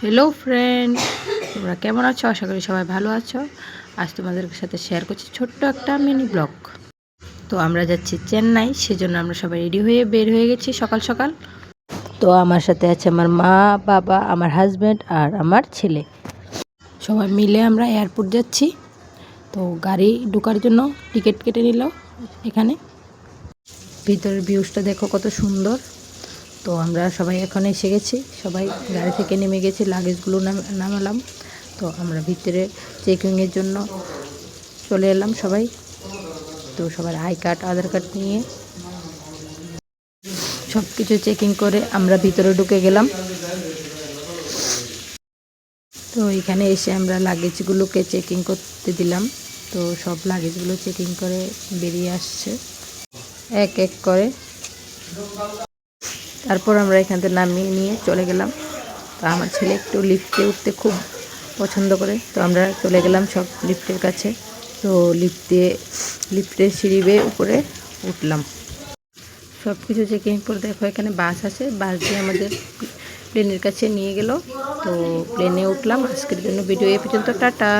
Hello friend, তোমরা কেমন আছো? আশা করি সবাই ভালো আছো। আজ তোমাদের সাথে শেয়ার করছি ছোট্ট একটা মিনি ব্লগ। তো আমরা যাচ্ছি চেন্নাই, সেজন্য আমরা সবাই রেডি হয়ে বের হয়ে গেছি সকাল সকাল। তো আমার সাথে আছে আমার মা, বাবা, আমার হাজব্যান্ড আর আমার ছেলে। সবাই মিলে আমরা এয়ারপোর্ট যাচ্ছি। তো গাড়ি ঢোকার জন্য টিকিট কেটে নিল এখানে। ভিতরের ভিউজটা দেখো কত সুন্দর। তো আমরা সবাই এখন এসে গেছি, সবাই গাড়ি থেকে নেমে গেছি, লাগেজগুলো নামালাম। তো আমরা ভিতরে চেকিংয়ের জন্য চলে এলাম সবাই। তো সবার আই কার্ড, আধার কার্ড নিয়ে সব কিছু চেকিং করে আমরা ভিতরে ঢুকে গেলাম। তো এখানে এসে আমরা লাগেজগুলোকে চেকিং করতে দিলাম। তো সব লাগেজগুলো চেকিং করে বেরিয়ে আসছে এক এক করে। তারপর আমরা এখান থেকে নামিয়ে নিয়ে চলে গেলাম। তো আমার ছেলে একটু লিফটে উঠতে খুব পছন্দ করে, তো আমরা চলে গেলাম সব লিফটের কাছে। তো লিফটের সিঁড়ি বেয়ে উপরে উঠলাম। সব কিছু চেকিং করে দেখো এখানে বাস আছে, বাস দিয়ে আমাদের প্লেনের কাছে নিয়ে গেল। তো প্লেনে উঠলাম। আজকের জন্য ভিডিও এ পর্যন্ত, টাটা।